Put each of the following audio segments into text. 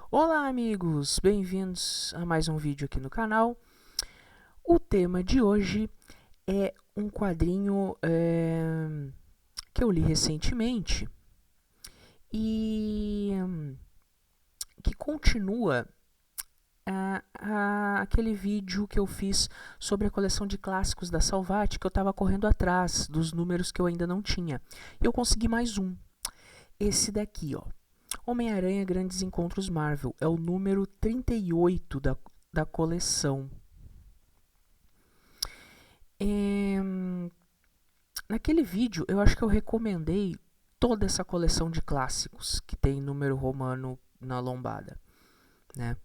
Olá amigos, bem-vindos a mais um vídeo aqui no canal. O tema de hoje é um quadrinho que eu li recentemente e que continua aquele vídeo que eu fiz sobre a coleção de clássicos da Salvat, que eu estava correndo atrás dos números que eu ainda não tinha. E eu consegui mais um, esse daqui, ó. Homem-Aranha Grandes Encontros Marvel. É o número 38 da coleção. Naquele vídeo, eu acho que eu recomendei toda essa coleção de clássicos que tem número romano na lombada, né?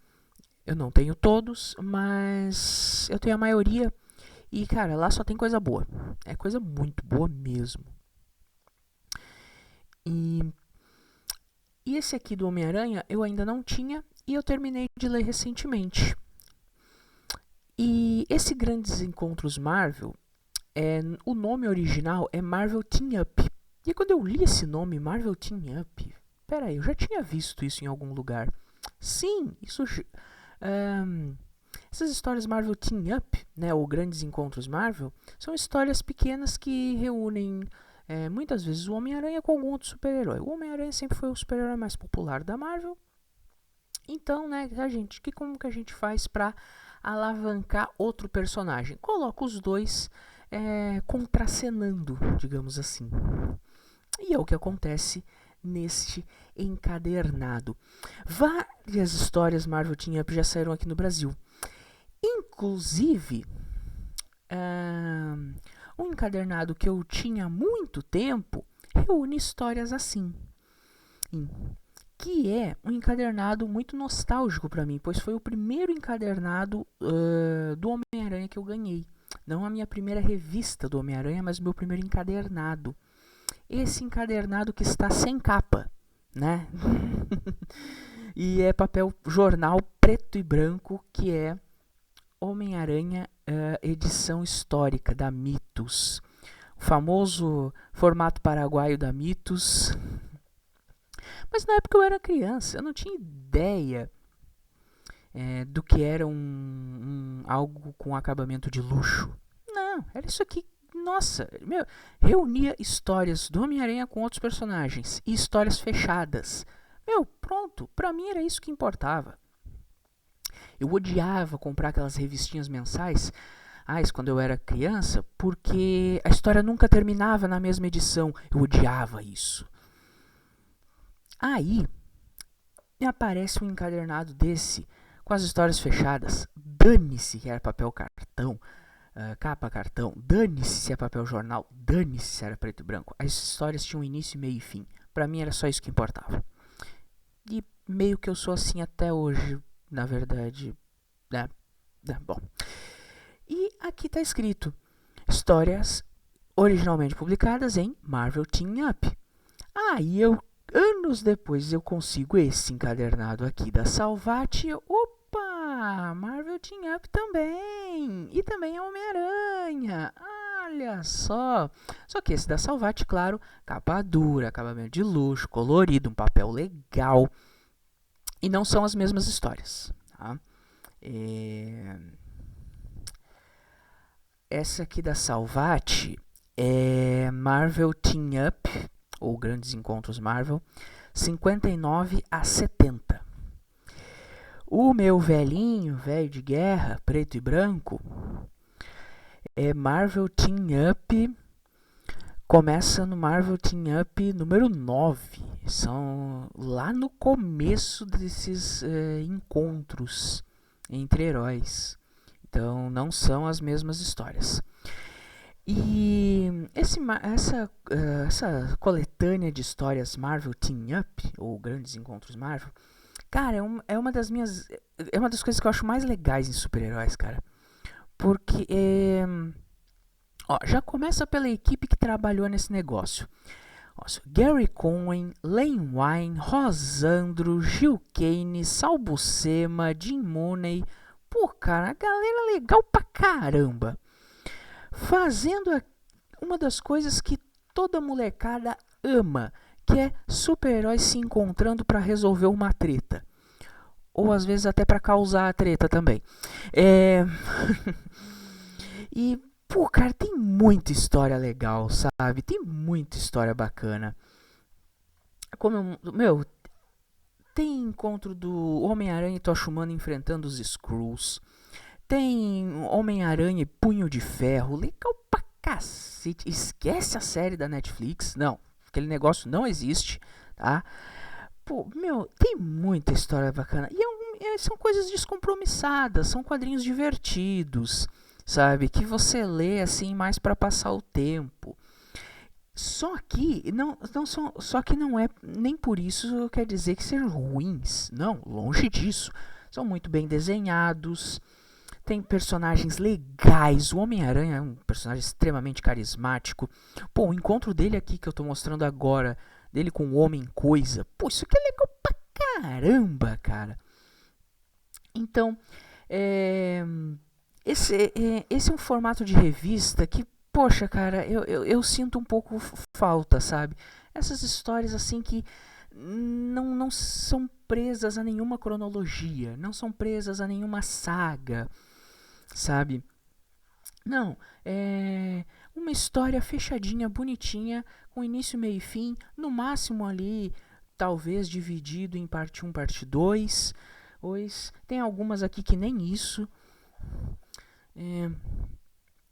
Eu não tenho todos, mas eu tenho a maioria. E, cara, lá só tem coisa boa. É coisa muito boa mesmo. E esse aqui do Homem-Aranha eu ainda não tinha e eu terminei de ler recentemente. E esse Grandes Encontros Marvel, o nome original é Marvel Team Up. E quando eu li esse nome, Marvel Team Up, peraí, eu já tinha visto isso em algum lugar. Sim, isso... essas histórias Marvel Team Up, né, ou Grandes Encontros Marvel, são histórias pequenas que reúnem muitas vezes o Homem-Aranha com algum outro super-herói. O Homem-Aranha sempre foi o super-herói mais popular da Marvel. Então, né, como que a gente faz para alavancar outro personagem? Coloca os dois contracenando, digamos assim. E é o que acontece neste encadernado. Várias histórias Marvel Team Up já saíram aqui no Brasil. Inclusive, um encadernado que eu tinha há muito tempo reúne histórias assim. Que é um encadernado muito nostálgico para mim, pois foi o primeiro encadernado do Homem-Aranha que eu ganhei. Não a minha primeira revista do Homem-Aranha, mas o meu primeiro encadernado. Esse encadernado que está sem capa, né? E é papel jornal preto e branco, que é Homem-Aranha edição histórica da Mitos. O famoso formato paraguaio da Mitos. Mas na época eu era criança, eu não tinha ideia do que era algo com acabamento de luxo. Não, era isso aqui. Nossa, reunia histórias do Homem-Aranha com outros personagens e histórias fechadas. Pronto, pra mim era isso que importava. Eu odiava comprar aquelas revistinhas mensais quando eu era criança, porque a história nunca terminava na mesma edição. Eu odiava isso. Aí me aparece um encadernado desse com as histórias fechadas. Dane-se que era papel cartão, capa cartão. Dane-se se é papel jornal. Dane-se se era preto e branco. As histórias tinham início, meio e fim. Pra mim era só isso que importava. E meio que eu sou assim até hoje, na verdade. Bom. E aqui tá escrito: histórias originalmente publicadas em Marvel Team Up. Anos depois eu consigo esse encadernado aqui da Salvat. Opa! Marvel Team Up também! E também é Homem-Aranha! Olha só! Só que esse da Salvat, claro, capa dura, acabamento de luxo, colorido, um papel legal. E não são as mesmas histórias. Tá? Essa aqui da Salvat é Marvel Team Up, ou Grandes Encontros Marvel, 59 a 70. O meu velhinho, velho de guerra, preto e branco, é Marvel Team Up, começa no Marvel Team Up número 9. São lá no começo desses encontros entre heróis. Então não são as mesmas histórias. E essa coletânea de histórias Marvel Team Up, ou Grandes Encontros Marvel, cara, é uma das coisas que eu acho mais legais em super-heróis, cara. Porque já começa pela equipe que trabalhou nesse negócio. Gary Cohen, Len Wein, Rosandro, Gil Kane, Sal Buscema, Jim Mooney. Pô, cara, a galera legal pra caramba. Fazendo uma das coisas que toda molecada ama, que é super-heróis se encontrando para resolver uma treta. ou às vezes até pra causar a treta também. É... E, pô, cara, tem muita história legal, sabe? Tem muita história bacana. Meu, tem encontro do Homem-Aranha e Tocha Humana enfrentando os Skrulls. Tem Homem-Aranha e Punho de Ferro. Legal pra cacete. Esquece a série da Netflix. Não, aquele negócio não existe, tá? Pô, meu, tem muita história bacana. São coisas descompromissadas, são quadrinhos divertidos, sabe? Que você lê assim mais pra passar o tempo. Só que não é nem por isso quer dizer que sejam ruins. Não, longe disso. São muito bem desenhados. Tem personagens legais. O Homem-Aranha é um personagem extremamente carismático. Pô, o encontro dele aqui que eu tô mostrando agora, dele com o Homem-Coisa. Pô, isso aqui é legal pra caramba, cara. Então, é, esse é um formato de revista que, poxa, cara, eu sinto um pouco falta, sabe? Essas histórias assim que não são presas a nenhuma cronologia, não são presas a nenhuma saga, sabe? Não, é uma história fechadinha, bonitinha, com início, meio e fim, no máximo ali, talvez dividido em parte um, parte 2. Tem algumas aqui que nem isso. É,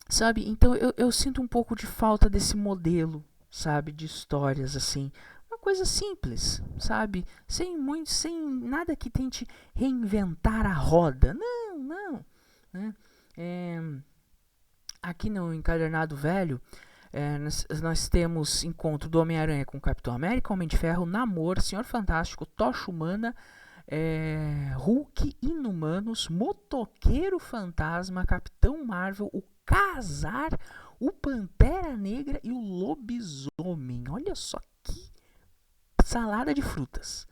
sabe? Então eu sinto um pouco de falta desse modelo, sabe? De histórias assim. Uma coisa simples, sabe? Sem nada que tente reinventar a roda. Não, não. Né? É, aqui no Encadernado Velho, nós temos encontro do Homem-Aranha com o Capitão América, Homem de Ferro, Namor, Senhor Fantástico, Tocha Humana, Hulk, Inumanos, Motoqueiro Fantasma, Capitão Marvel, o Casar, o Pantera Negra e o Lobisomem. Olha só que salada de frutas.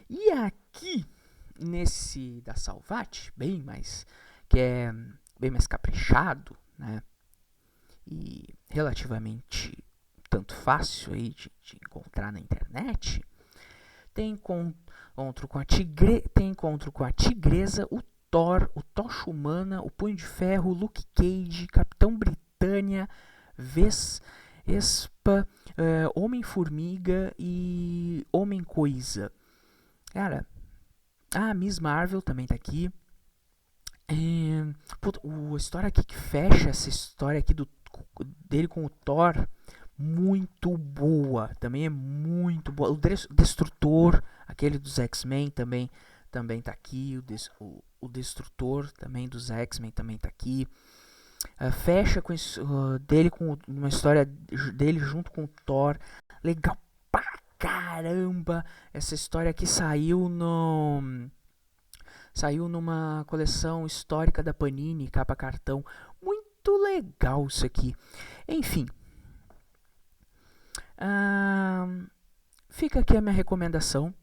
E aqui, nesse da Salvat, que é bem mais caprichado, né? E relativamente tanto fácil aí de encontrar na internet, tem encontro com a Tigresa, o Thor, o Tocha Humana, o Punho de Ferro, o Luke Cage, Capitão Britânia, Vespa, Homem-Formiga e Homem-Coisa. Cara, a Miss Marvel também tá aqui. A história aqui que fecha essa história aqui dele com o Thor, muito boa. Também é muito boa. O Destrutor, aquele dos X-Men também tá aqui. O Destrutor também dos X-Men também tá aqui. Fecha com dele com uma história dele junto com o Thor. Legal pra caramba. Essa história aqui saiu numa coleção histórica da Panini, capa cartão. Muito legal isso aqui. Enfim. Fica aqui a minha recomendação.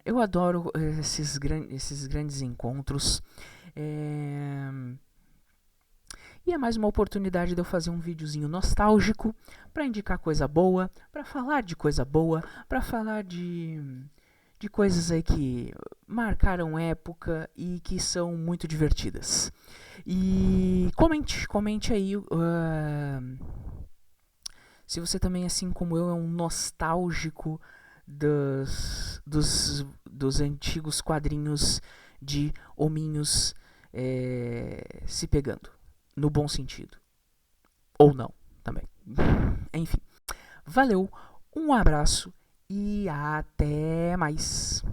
Eu adoro esses grandes encontros. E é mais uma oportunidade de eu fazer um videozinho nostálgico para indicar coisa boa, para falar de coisa boa, para falar de coisas aí que marcaram época e que são muito divertidas. E comente aí se você também, assim como eu, é um nostálgico dos antigos quadrinhos de hominhos se pegando, no bom sentido. Ou não, também. Enfim, valeu, um abraço e até mais.